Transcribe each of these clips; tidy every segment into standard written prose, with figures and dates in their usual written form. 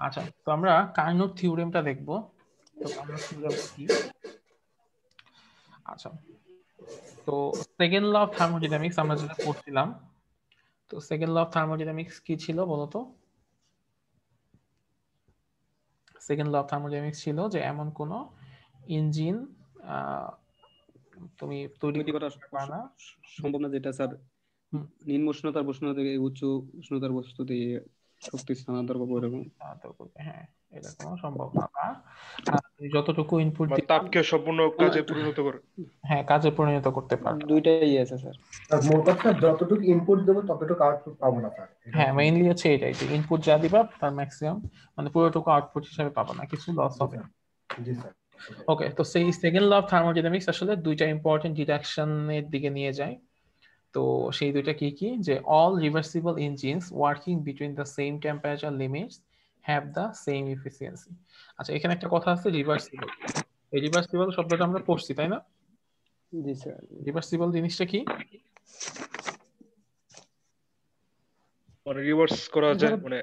আচ্ছা, তো আমরা কার্নোট থিওরেমটা দেখব। তো কার্নোট থিওরেমটা কি? আচ্ছা, তো সেকেন্ড ল অফ থার্মোডাইনামিক্স আমরা যেটা পড়ছিলাম, তো সেকেন্ড ল অফ থার্মোডাইনামিক্স কি ছিল বলতো? সেকেন্ড ল অফ থার্মোডাইনামিক্স ছিল যে এমন কোন ইঞ্জিন তুমি তৈরি তৈরি করা করতে পারো না সম্ভব না, যেটা স্যার নিম্ন উষ্ণতার বস্তু থেকে উচ্চ উষ্ণতার বস্তুতে শক্তি স্থানান্তর করবো এরকম। হ্যাঁ, এটা কোনো সম্ভব না। বা তুমি যতটুকু ইনপুট বা দিবা, তাপকে সম্পূর্ণ কাজে পরিণত করে। হ্যাঁ, কাজে পরিণত করতে পারবে না। দুইটাই আছে স্যার। মোট কথা যতটুকু ইনপুট দেবো ততটুকু আউটপুট পাবো না স্যার। হ্যাঁ, মেইনলি হচ্ছে এটাই, যে ইনপুট যা দিবা তার ম্যাক্সিমাম মানে পুরোটুকু আউটপুট হিসেবে পাবো না, কিছু লস হবে। জি স্যার। ওকে, তো সেই সেকেন্ড ল অফ থার্মোডাইনামিক্স আসলে দুইটা ইম্পর্টেন্ট ডিডাকশনের দিকে নিয়ে যায়। তো সেই দুইটা কি কি, যে all reversible engines working between the same temperature limits have the same efficiency. আচ্ছা, এখানে একটা কথা আছে রিভার্সিবল। এই রিভার্সিবল শব্দটা আমরা পড়ছি, তাই না? জি স্যার। রিভার্সিবল জিনিসটা কি? মানে রিভার্স করা যায়, মানে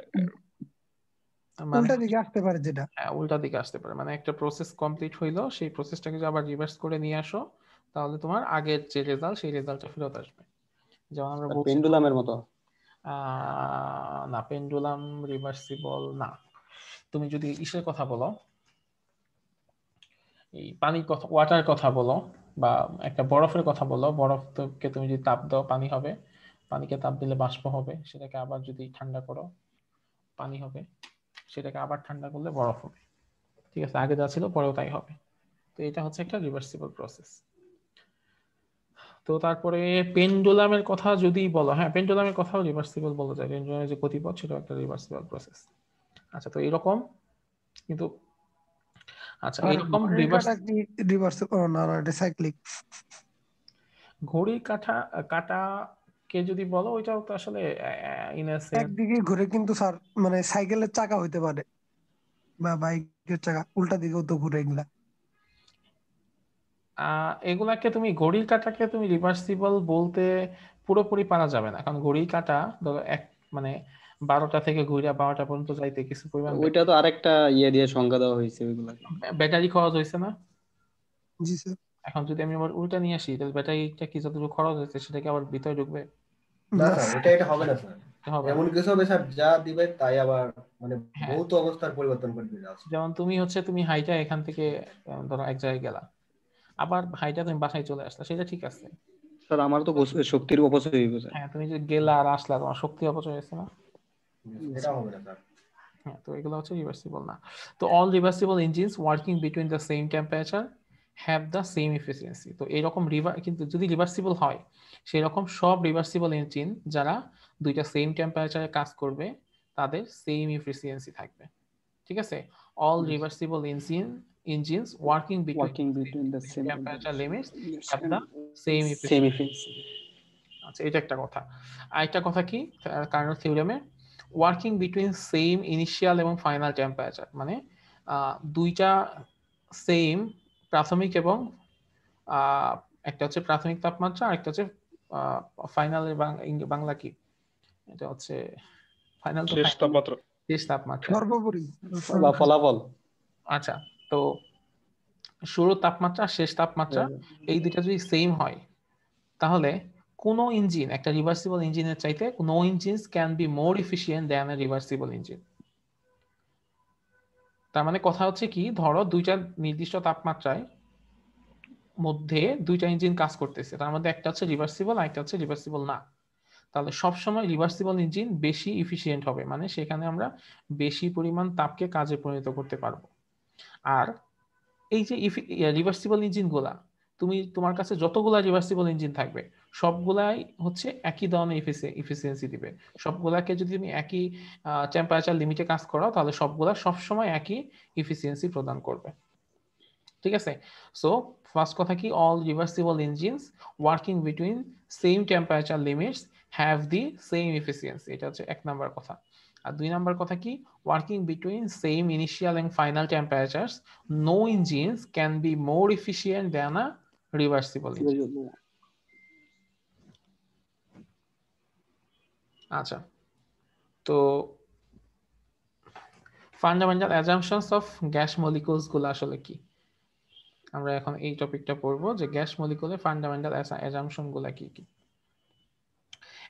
উল্টা দিকে আসতে পারে যেটা। হ্যাঁ, উল্টা দিকে আসতে পারে, মানে একটা প্রসেস কমপ্লিট হইলো, সেই প্রসেসটাকে যদি আবার রিভার্স করে নিয়ে আসো, তাহলে তোমার আগের যে রেজাল্ট সেই রেজাল্টটা ফেরত আসবে। যেমন আমরা বলছি পেন্ডুলামের মতো। না, পেন্ডুলাম রিভার্সিবল না। তুমি যদি ইসের কথা বলো, এই পানির কথা, ওয়াটার কথা বলো, বা একটা বরফের কথা বলো, বরফকে তুমি যদি তাপ দাও পানি হবে, পানিকে তাপ দিলে বাষ্প হবে, সেটাকে আবার যদি ঠান্ডা করো পানি হবে, সেটাকে আবার ঠান্ডা করলে বরফ হবে। ঠিক আছে, আগে যা ছিল পরেও তাই হবে। তো এটা হচ্ছে একটা রিভার্সিবল প্রসেস। তো তারপরে পেন্ডুলামের কথা যদি বলো, হ্যাঁ, পেন্ডুলামের কথাও রিভার্সিবল বলা যায়, পেন্ডুলামের যে গতিপথ সেটাও একটা রিভার্সিবল প্রসেস। আচ্ছা, তো এরকম কিন্তু, আচ্ছা এরকম ঘড়ির কাঁটা কি রিভার্সিবল? না না, এটা সাইক্লিক। ঘড়ির কাঁটা কে যদি বলো, ওইটাও তো আসলে ইন আ সেন্স একদিকে ঘুরে, কিন্তু স্যার মানে সাইকেলের চাকা হইতে পারে বা বাইকের চাকা উল্টা দিকেও তো ঘুরে এগুলা। এগুলাকে তুমি, ঘড়ির কাঁটাকে তুমি রিভার্সিবল বলতে পুরোপুরি পারা যাবে না, কারণ ঘড়ির কাঁটা ধরো এক মানে 12টা থেকে ঘুরে 12টা পর্যন্ত যাইতে কিছু পরিমাণ ওইটা তো আরেকটা দিয়ে সংজ্ঞা দেওয়া হয়েছে ওইগুলাকে। ব্যাটারি খরচ হয়েছে না? জি স্যার। এখন যদি আমি আবার উল্টা নিয়ে আসি, তাহলে ব্যাটারিটা কি যতটুকু খরচ হয়েছে সেটাকে আবার ভিতরে ঢুকবে? না স্যার, এটা হবে না স্যার। হবে না। এমন কিছু হবে স্যার যা দিবে তাই আবার মানে হ্যাঁ, বহুত অবস্থার পরিবর্তন করে দিবে। যেমন তুমি হাইটা এখান থেকে ধরো এক জায়গায় গেলা, আবার হাইটা তুমি বাসায় চলে আসলা, সেটা ঠিক আছে। স্যার আমার তো শক্তির অপচয় হইব স্যার। হ্যাঁ, তুমি যে গেলা আর আসলা, তোমার শক্তি অপচয় হয়েছে না? এটা হবে না স্যার। হ্যাঁ, তো এগুলো হচ্ছে রিভার্সিবল না। তো all reversible engines working between the same temperature have the same efficiency. তো এরকম কিন্তু যদি রিভার্সিবল হয়, সেই রকম সব রিভার্সিবল ইঞ্জিন যারা দুইটা সেম টেম্পারেচারে কাজ করবে তাদের সেম এফিসিয়েন্সি থাকবে। ঠিক আছে, all reversible engines working working between between the same temperature limits have the same same efficiency. Efficiency. আচ্ছা, এটা একটা কথা। আরেকটা কথা কি, কার্নোট থিওরেমে ওয়ার্কিং বিটুইন সেম ইনিশিয়াল এবং ফাইনাল টেম্পারেচার, মানে দুইটা সেম প্রাথমিক এবং একটা হচ্ছে প্রাথমিক তাপমাত্রা, আর একটা হচ্ছে ফাইনালের বাংলা কি, এটা হচ্ছে ফাইনাল, তো শেষ তাপমাত্রা। শেষ তাপমাত্রা সর্বোপরি বা ফলাফল। আচ্ছা, তো শুরুর তাপমাত্রা শেষ তাপমাত্রা এই দুইটা যদি সেম হয়, তাহলে কোনো ইঞ্জিন, একটা রিভার্সিবল ইঞ্জিনের চাইতে no engines can be more efficient than a reversible engine. তার মানে কথা হচ্ছে কি, ধরো দুইটা নির্দিষ্ট তাপমাত্রায় মধ্যে দুইটা ইঞ্জিন কাজ করতেছে, তার মধ্যে একটা হচ্ছে রিভার্সিবল আর একটা হচ্ছে রিভার্সিবল না, তাহলে সবসময় রিভার্সিবল ইঞ্জিন বেশি এফিশিয়েন্ট হবে, মানে সেখানে আমরা বেশি পরিমাণ তাপকে কাজে পরিণত করতে পারবো। আর এই যে রিভার্সিবল ইঞ্জিন গুলা, তোমার কাছে যতগুলা রিভার্সিবল ইঞ্জিন থাকবে সবগুলাই হচ্ছে একই ধরনের এফিসিয়েন্সি দিবে। সবগুলাকে যদি তুমি একই টেম্পারেচার লিমিটে কাজ করো, তাহলে সবগুলা সবসময় একই এফিসিয়েন্সি প্রদান করবে। ঠিক আছে, সো ফার্স্ট কথা কি, all reversible engines working between same temperature limits have the same efficiency, এটা হচ্ছে এক নাম্বার কথা। আর দুই নাম্বার কথা কি, working between same initial and final temperatures no engines can be more efficient than a reversible engine. আচ্ছা, তো fundamental assumptions of gas molecules গুলো আসলে কি? আমরা এখন এই টপিকটা পড়বো যে গ্যাস মলিকুলের ফান্ডামেন্টাল অ্যাজাম্পশন গুলো কি কি।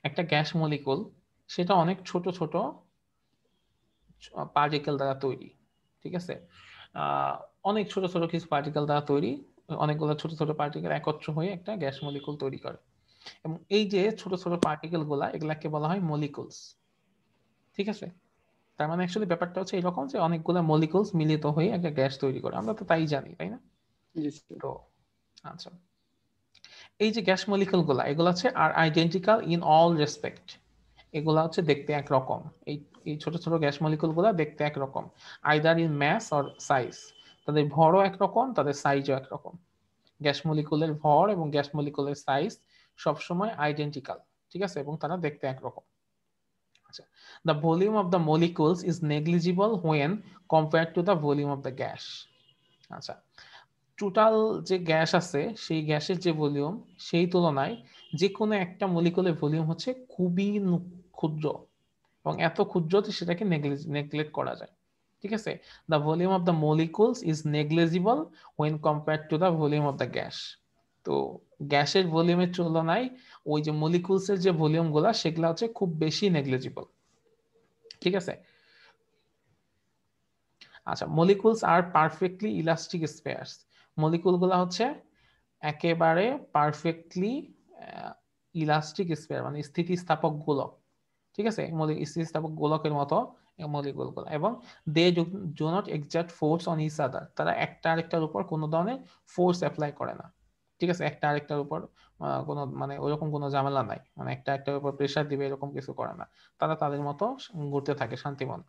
একটা গ্যাস মলিকুল সেটা অনেক ছোট ছোট পার্টিকেল দ্বারা তৈরি, ঠিক আছে? অনেক ছোট ছোট কিছু পার্টিকেল দ্বারা তৈরি, অনেকগুলো ছোট ছোট পার্টিকেল একত্র হয়ে একটা গ্যাস মলিকুল তৈরি করে। এবং এই যে ছোট ছোট পার্টিকেল গুলা, এগুলাকে বলা হয় মলিকুলস, ঠিক আছে? তার মানে অ্যাকচুয়ালি ব্যাপারটা হচ্ছে এরকম যে অনেকগুলো মলিকুলস মিলিত হয়ে একটা গ্যাস তৈরি করে, আমরা তো তাই জানি, তাই না? তো আচ্ছা, এই যে গ্যাস মলিকুল গুলা, এগুলো হচ্ছে আর আইডেন্টিক্যাল ইন অল রেসপেক্ট। এগুলা হচ্ছে দেখতে একরকম, এই এই ছোট ছোট গ্যাস মলিকুল গুলা দেখতে একরকম, either in mass or size. তাদের ভরও একরকম, তাদের সাইজও একরকম। গ্যাস মলিকুলের ভর এবং গ্যাস মলিকুলের সাইজ সবসময় আইডেন্টিক্যাল, ঠিক আছে? এবং তারা দেখতে একরকম। আচ্ছা, the volume of the molecules is negligible when compared to the volume of the gas. আচ্ছা, টোটাল যে গ্যাস আছে সেই গ্যাসের যে ভলিউম, সেই তুলনায় যে কোনো একটা মলিকুলের ভলিউম হচ্ছে খুবই ক্ষুদ্র, এবং এত ক্ষুদ্র যে সেটাকে নেগলেক্ট করা যায়, ঠিক আছে? The volume of the molecules is negligible when compared to the volume of the gas. তো গ্যাসের ভলিউমের তুলনায় ওই যে মলিকুলসের যে ভলিউম গুলা, সেগুলা হচ্ছে খুব বেশি নেগলিজিবল, ঠিক আছে? আচ্ছা, মলিকুলস আর পারফেক্টলি ইলাস্টিক স্পেয়ার্স। মলিকুল গুলা হচ্ছে একেবারে পারফেক্টলি ইলাস্টিক স্পেয়ার, মানে স্থিতিস্থাপক গোলক, ঠিক আছে? স্থিতিস্থাপক গোলকের মতো মলিকুল গুলো, এবং they do not exert force on each other. তারা একটা আরেকটার উপর কোনো ধরনের ফোর্স অ্যাপ্লাই করে না, ঠিক আছে? একটা আরেকটার উপর কোনো মানে ওরকম কোনো ঝামেলা নাই, মানে একটা একটার উপর প্রেসার দিবে এরকম কিছু করে না। তারা তাদের মতো ঘুরতে থাকে শান্তিমন।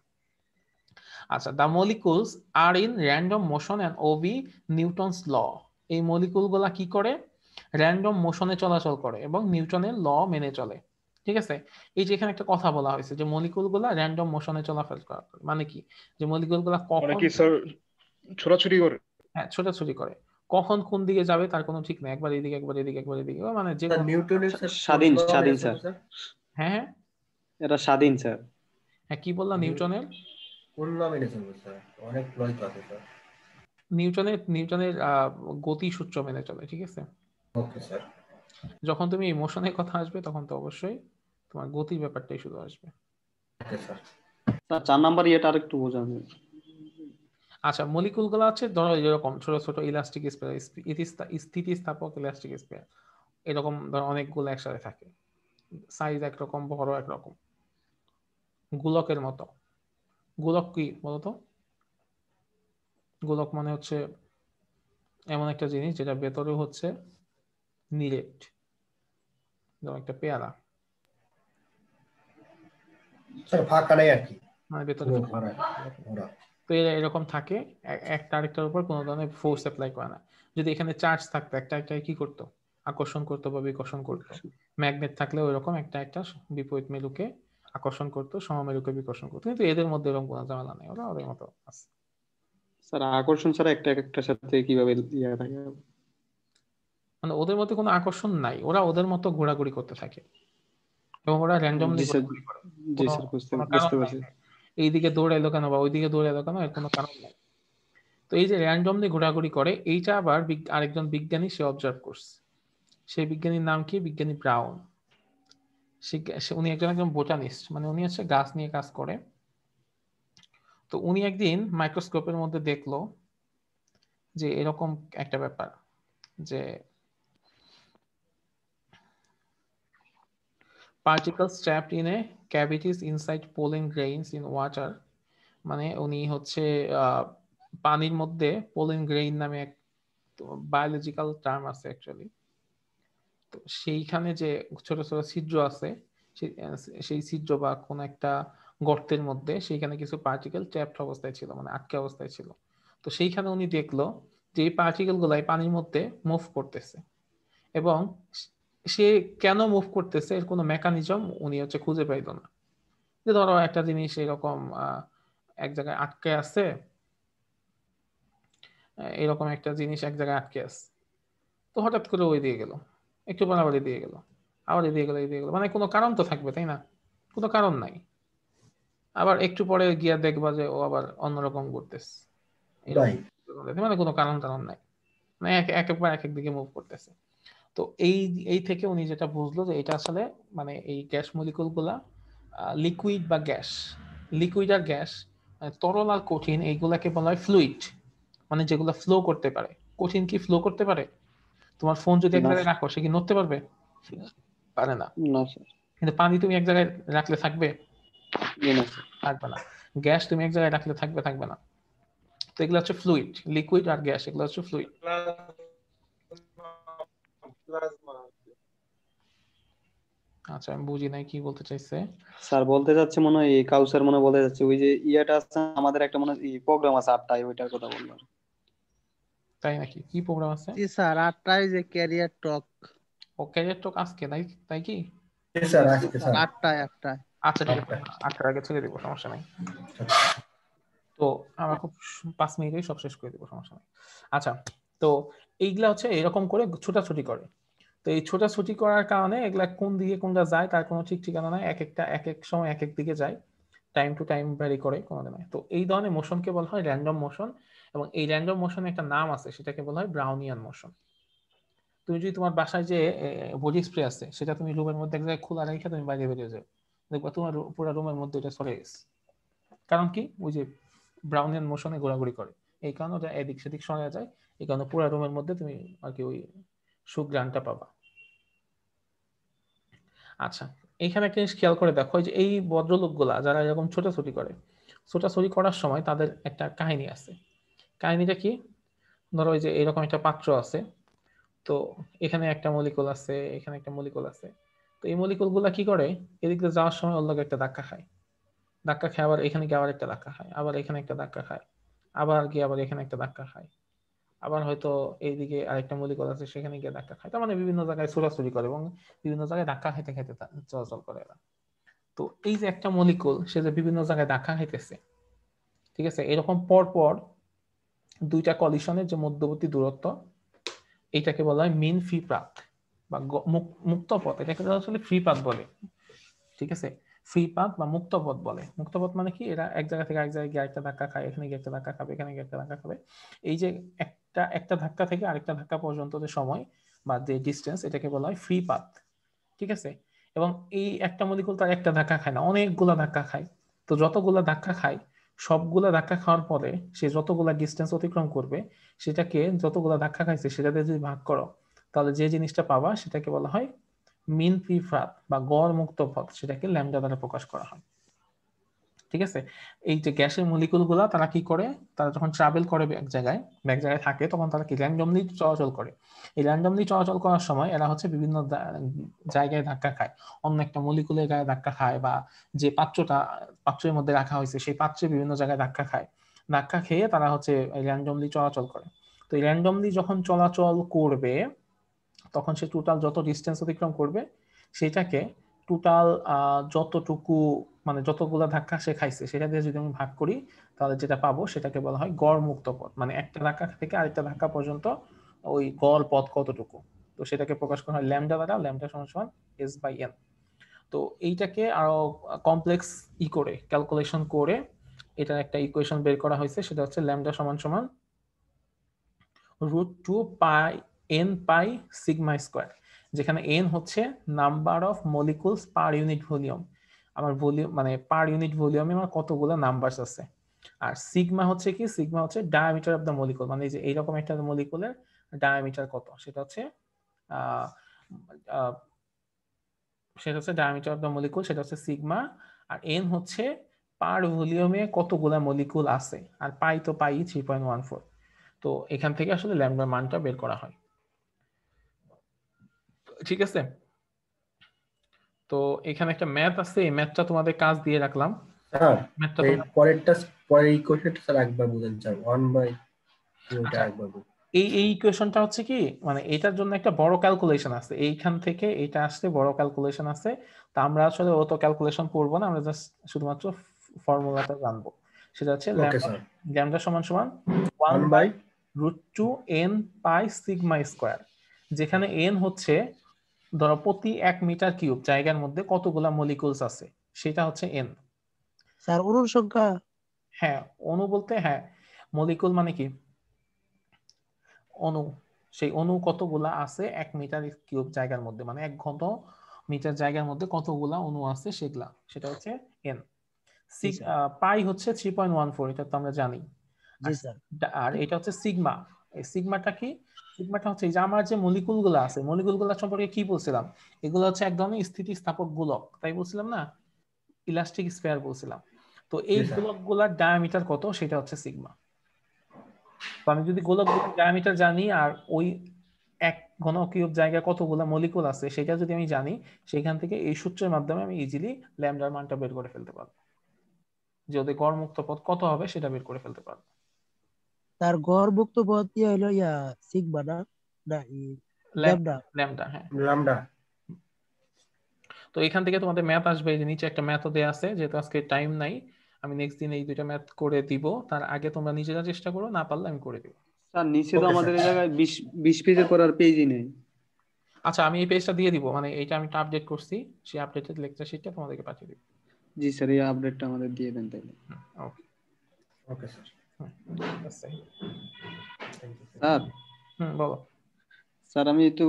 আচ্ছা, the molecules are in random motion and obey Newton's law. এই মলিকুল গুলা কি করে? র্যান্ডম মোশনে চলাচল করে এবং নিউটনের ল মেনে চলে, ঠিক আছে? এই যে এখানে একটা কথা বলা হয়েছে যে মলিকুল গুলা র্যান্ডম মোশনে চলাফেরা করে, মানে কি? যে মলিকুল গুলা মানে কখন, কি স্যার ছোড়াছুড়ি করে? হ্যাঁ, ছোটাছুটি করে, কখন কোন দিকে যাবে তার কোনো ঠিক নেই, একবার এদিকে একবার এদিকে একবার এদিকে, মানে যে স্যার কোনো। নিউটনের স্যার স্বাধীন স্বাধীন স্যার, হ্যাঁ হ্যাঁ এটা স্বাধীন স্যার। হ্যাঁ, কি বললাম? নিউটনের কোন ল মেনে চলবে স্যার? অনেক লই তো আছে স্যার। নিউটনের গতি সূত্র মেনে চলে, ঠিক আছে? Okay sir. যখন তুমি ইমোশনের কথা আসবে তখন তো অবশ্যই তোমার গতির ব্যাপারটাই শুধু আসবে। Okay sir. স্যার 4 নাম্বার ইয়েটা আরেকটু বোঝান। আচ্ছা, মলিকুল গুলো আছে ধরো এরকম ছোট ছোট ইলাস্টিক স্পেয়ার, স্থিতিস্থাপক ইলাস্টিক স্পেয়ার, এরকম ধরো অনেকগুলো একসাথে থাকে, সাইজ একরকম, বড় একরকম, গোলকের মতো। গোলক কি বলতো? গোলক মানে হচ্ছে এমন একটা জিনিস যেটা ভেতরে হচ্ছে নিরেট, যেমন একটা পেয়ারা, স্যার ফাঁকা নাই আর কি, মানে ভেতরে পুরো ভরা ভরা। তো এরা এরকম থাকে, একটা আরেকটার উপর কোনো ধরনের ফোর্স অ্যাপ্লাই করে না। যদি এখানে চার্জ থাকতো, একটা একটা কি করতো? আকর্ষণ করতো বা বিকর্ষণ করতো। ম্যাগনেট থাকলে ওইরকম একটা একটা বিপরীত মেরুকে আকর্ষণ করতো, সমমেরুকে বিকর্ষণ করতো, কিন্তু এদের মধ্যে এরকম কোনো ঝামেলা নেই, ওরা ওদের মতো আছে। স্যার আকর্ষণ ছাড়া একটা একটার সাথে কিভাবে ইয়ে থাকে? মানে ওদের মধ্যে কোনো আকর্ষণ নাই, ওরা ওদের মতো ঘোরাঘুরি করতে থাকে এবং ওরা র্যান্ডমলি জি স্যার, ঘোরাঘুরি করে, জি কোনো স্যার কোনো কারণ বুঝতে নাই পারছি। এইদিকে দৌড়াইলো কেন বা ওইদিকে দৌড়াইলো কেন, এর কোনো কারণ নাই। তো এই যে র্যান্ডমলি ঘোরাঘুরি করে, এইটা আবার আরেকজন বিজ্ঞানী সে অবজার্ভ করছে। সেই বিজ্ঞানীর নাম কি? বিজ্ঞানী ব্রাউন। উনি একজন বোটানিস্ট, মানে উনি হচ্ছে গাছ নিয়ে কাজ করে। তো উনি একদিন মাইক্রোস্কোপের মধ্যে দেখলো যে এরকম একটা ব্যাপার, যে particles trapped in a cavities inside pollen grains in water। মানে উনি হচ্ছে পানির মধ্যে পোলেন গ্রেইন নামে এক বায়োলজিক্যাল টার্ম আছে অ্যাকচুয়ালি। তো সেইখানে যে ছোট ছোট ছিদ্র আছে, সেই ছিদ্র বা কোন একটা গর্তের মধ্যে সেইখানে কিছু পার্টিকেল ট্র্যাপড অবস্থায় ছিল, মানে আটকে অবস্থায় ছিল। তো সেইখানে উনি দেখলো যে এই পার্টিকেল গুলাই পানির মধ্যে মুভ করতেছে, এবং সে কেন মুভ করতেছে এর কোনো মেকানিজম উনি হচ্ছে খুঁজে পাইল না। যে ধরো একটা জিনিস এরকম এক জায়গায় আটকে আছে, এরকম একটা জিনিস এক জায়গায় আটকে আছে, তো হঠাৎ করে ওই দিয়ে গেল, একটু পর আবার দিয়ে গেল, আবার এদিকে গেল, এদিকে গেল, মানে কোনো কারণ তো থাকবে তাই না? কোনো কারণ নাই। আবার একটু পরে গিয়া দেখবা যে ও আবার অন্যরকম ঘুরতেছে, তাই মানে কোনো কারণ টারণ নাই, মানে একবার এক এক দিকে মুভ করতেছে। তো এই এই থেকে উনি যেটা বুঝলো যে এটা আসলে মানে এই গ্যাস মলিকুল গুলা লিকুইড বা গ্যাস, লিকুইড আর গ্যাস, তরল আর কঠিন, এইগুলাকে বলা হয় ফ্লুইড, মানে যেগুলো ফ্লো করতে পারে। কঠিন কি ফ্লো করতে পারে? তোমার ফোন যদি এক না জায়গায় রাখো, সে কি নড়তে পারবে? পারে না। না স্যার, কিন্তু পানি তুমি এক জায়গায় রাখলে থাকবে? না স্যার। থাকবে না। গ্যাস তুমি এক জায়গায় রাখলে থাকবে? থাকবে না। তো এগুলো হচ্ছে ফ্লুইড, লিকুইড আর গ্যাস, এগুলো হচ্ছে ফ্লুইড। আচ্ছা, আমি বুঝি নাই কি বলতে চাইছে। স্যার বলতে যাচ্ছে মনে হয় এই কাউসার মনে হয় বলতে যাচ্ছে ওই যে ইয়াটা আছে আমাদের একটা মনে হয় প্রোগ্রাম আছে 8টায়, ওইটার কথা বললাম। তাই নাকি? কি প্রোগ্রাম আছে? জি স্যার, 8টায় যে ক্যারিয়ার টক। ও ক্যারিয়ার টক আজকে, তাই তাই কি? স্যার আজকে স্যার স্যার 8টায়। আচ্ছা ঠিক আছে, 8টার আগে ছেড়ে দিব, সমস্যা নাই। তো আমরা খুব 5 মিনিটেই সব শেষ করে দিব, সমস্যা নাই। আচ্ছা, তো এইগুলা হচ্ছে এরকম করে ছোটাছুটি করে। তো এই ছোটাছুটি করার কারণে এগুলা কোন দিকে কোনটা যায় তার কোনো ঠিক ঠিকানা নাই, এক একটা এক এক সময় এক এক দিকে যায়, টাইম টু টাইম ভ্যারি করে কোনো নাই। তো এই ধরনের মোশনকে বলা হয় র্যান্ডম মোশন, এবং এই র্যান্ডম মোশনের একটা নাম আছে, সেটাকে বলা হয় ব্রাউনিয়ান মোশন। তুমি যদি তোমার বাসায় যে বডি স্প্রে আছে, সেটা তুমি রুমের মধ্যে এক জায়গায় খোলা রেখে তুমি বাইরে বেরিয়ে যাও, দেখবা তোমার পুরো রুমের মধ্যে এটা ছড়িয়ে গেছে। কারণ কি? ওই যে ব্রাউনিয়ান মোশনে ঘোরাঘুরি করে, এই কারণে ওটা এদিক সেদিক সরা যায়, এই কারণে পুরো রুমের মধ্যে তুমি আর কি ওই সুঘ্রাণটা পাবা। আচ্ছা, এইখানে একটা জিনিস খেয়াল করে দেখো, যে এই ভদ্রলোকগুলা যারা এরকম ছোটাছুটি করে, ছোটাছুটি করার সময় তাদের একটা কাহিনী আছে। কাহিনীটা কি? ধরো ওই যে এরকম একটা পাত্র আছে, তো এখানে একটা মলিকুল আছে, এখানে একটা মলিকুল আছে। তো এই মলিকুল গুলা কি করে, এদিক দিয়ে যাওয়ার সময় ওর লগে একটা ধাক্কা খায়, ধাক্কা খায়, আবার এখানে গিয়ে আবার একটা ধাক্কা খায়, আবার এখানে একটা ধাক্কা খায়, আবার গিয়ে আবার এখানে একটা ধাক্কা খায়, আবার হয়তো এইদিকে আরেকটা মলিকুল আছে সেখানে গিয়ে ধাক্কা খায়। তার মানে বিভিন্ন জায়গায় ছোড়াছুড়ি করে এবং বিভিন্ন জায়গায় ধাক্কা খাইতে খাইতে চলাচল করে এরা। তো এই যে একটা মলিকুল, সে যে বিভিন্ন জায়গায় ধাক্কা খাইতেছে, ঠিক আছে, এরকম পর পর দুইটা কলিশনের যে মধ্যবর্তী দূরত্ব, এটাকে বলা হয় মিন ফ্রি পাথ বা মুক্ত পথ। এটাকে আসলে ফ্রি পাথ বলে, ঠিক আছে, ফ্রি পাথ বা মুক্ত পথ বলে। মুক্ত পথ মানে কি? এরা এক জায়গা থেকে এক জায়গায় গিয়ে একটা ধাক্কা খায়, এখানে গিয়ে একটা ধাক্কা খাবে, এখানে গিয়ে একটা ধাক্কা খাবে। এই যে একটা একটা ধাক্কা থেকে আরেকটা ধাক্কা পর্যন্ত যে সময় বা যে ডিস্টেন্স, এটাকে বলা হয় ফ্রি পাথ, ঠিক আছে। এবং এই একটা মলিকুল তার একটা ধাক্কা খায় না, অনেকগুলা ধাক্কা খায়। তো যতগুলা ধাক্কা খায়, সবগুলা ধাক্কা খাওয়ার পরে সে যতগুলা ডিস্টেন্স অতিক্রম করবে, সেটাকে যতগুলা ধাক্কা খাইছে সেটাতে যদি ভাগ করো, তাহলে যে জিনিসটা পাবা সেটাকে বলা হয় মিন ফ্রি পাথ বা গড় মুক্ত পথ, সেটাকে ল্যামডা দ্বারা প্রকাশ করা হয়, ঠিক আছে। এই যে গ্যাসের মলিকুল গুলা তারা কি করে, তারা যখন ট্রাভেল করে এক জায়গায় থাকে, তখন তারা কি র্যান্ডমলি চলাচল করে। এই র্যান্ডমলি চলাচল করার সময় এরা হচ্ছে বিভিন্ন জায়গায় ধাক্কা খায়, অন্য একটা মলিকুলের গায়ে ধাক্কা খায়, বা যে পাত্রের মধ্যে রাখা হয়েছে সেই পাত্রে বিভিন্ন জায়গায় ধাক্কা খায়। ধাক্কা খেয়ে তারা হচ্ছে র্যান্ডমলি চলাচল করে। তো এই র্যান্ডমলি যখন চলাচল করবে, তখন সে টোটাল যত ডিস্টেন্স অতিক্রম করবে, সেটাকে টোটাল যতটুকু মানে যতগুলা ধাক্কা সে খাইছে সেটা দিয়ে যদি আমি ভাগ করি, তাহলে যেটা পাবো সেটাকে বলা হয় গড় মুক্ত পথ। মানে একটা ধাক্কা থেকে আরেকটা ধাক্কা পর্যন্ত ওই গড় পথ কতটুকু, তো সেটাকে প্রকাশ করা হয় ল্যামডা দ্বারা, ল্যামডা সমান সমান এস বাই এন। তো এইটাকে আরো কমপ্লেক্স করে ক্যালকুলেশন করে এটার একটা ইকুয়েশন বের করা হয়েছে, সেটা হচ্ছে ল্যামডা সমান সমান √2 পাই এন পাই সিগমা স্কোয়ার, যেখানে এন হচ্ছে number of molecules per unit volume, আমার ভলিউম মানে পার ইউনিট ভলিউমে আমার কতগুলো নাম্বারস আছে। আর সিগমা হচ্ছে কি? সিগমা হচ্ছে ডায়ামিটার অফ দ্য মলিকুল, মানে যে এইরকম একটা মলিকুলের ডায়ামিটার কত, সেটা হচ্ছে ডায়ামিটার অফ দ্য মলিকুল, সেটা হচ্ছে সিগমা। আর এন হচ্ছে পার ভলিউমে কতগুলা মলিকুল আছে, আর পাই তো পাই 3.14। তো এখান থেকে আসলে ল্যামডার মানটা বের করা হয়, ঠিক আছে। তো এখানে একটা ম্যাথ আছে, এই ম্যাথটা তোমাদের কাজ দিয়ে রাখলাম। স্যার ম্যাথটা এই তোমরা পরের ইকুয়েশনটা স্যার একবার বলেন স্যার 1/2 এটা আচ্ছা, একবার বলুন। এই ইকুয়েশনটা হচ্ছে কি, মানে এটার জন্য একটা বড় ক্যালকুলেশন আছে, এইখান থেকে এটা আসছে বড় ক্যালকুলেশন আছে। তা আমরা আসলে অত ক্যালকুলেশন করবো না, আমরা জাস্ট শুধুমাত্র ফর্মুলাটা জানবো। সেটা হচ্ছে ওকে স্যার ল্যামডা সমান সমান 1/√2 n পাই সিগমা স্কোয়ার, যেখানে n হচ্ছে ধরো প্রতি 1 মিটার কিউব জায়গার মধ্যে কতগুলা মলিকুলস আছে, সেটা হচ্ছে n। স্যার অণুর সংখ্যা হ্যাঁ, অণু বলতে হ্যাঁ, মলিকুল মানে কি অণু, সেই অণু কতগুলা আছে 1 মিটার কিউব জায়গার মধ্যে, মানে 1 ঘন মিটার জায়গার মধ্যে কতগুলা অণু আছে সেগুলা, সেটা হচ্ছে এন। জি স্যার। পাই হচ্ছে 3.14, এটা তো আমরা জানি। জি স্যার। আর এটা হচ্ছে সিগমা। এই সিগমাটা কি? সিগমাটা হচ্ছে এই যে আমার যে মলিকুল গুলো আছে, মলিকুল গুলা সম্পর্কে কি বলছিলাম, এগুলো হচ্ছে এক ধরনের স্থিতিস্থাপক গোলক, তাই বলছিলাম না, ইলাস্টিক স্ফিয়ার বলছিলাম। তো এই জি স্যার। গোলক গুলার ডায়ামিটার কত, সেটা হচ্ছে সিগমা। তো আমি যদি গোলক গুলার ডায়ামিটার জানি আর ওই 1 ঘন কিউব জায়গায় কতগুলা মলিকুল আছে সেটা যদি আমি জানি, সেখান থেকে এই সূত্রের মাধ্যমে আমি ইজিলি ল্যামডার মানটা বের করে ফেলতে পারবো, যে ওদের গড় মুক্ত পথ কত হবে সেটা বের করে ফেলতে পারবো। তার গড় মুক্ত পথ হলো সিগমা না, না ল্যামডা। ল্যামডা, হ্যাঁ। লামডা। তো এখান থেকে তোমাদের ম্যাথ আসবে, এই যে নিচে একটা ম্যাথও দেয়া আছে, যেহেতু আজকে টাইম নাই আমি নেক্সট দিন এই দুইটা ম্যাথ করে দিব, তার আগে তোমরা নিজেরা চেষ্টা করো, না পারলে আমি করে দিব। স্যার নিচে তো ওকে আমাদের এই স্যার। জায়গায় 20 পেজের পর আর পেজই নেই। আচ্ছা, আমি এই পেজটা দিয়ে দিব, মানে এইটা আমি আপডেট করছি, সেই আপডেটেড লেকচার শিটটা তোমাদেরকে পাঠিয়ে দিব। জি স্যার, এই আপডেটটা আমাদের দিয়ে দেন তাইলে। Okay, okay sir. ঠিক আছে। Thank you. স্যার বলো। স্যার আমি তো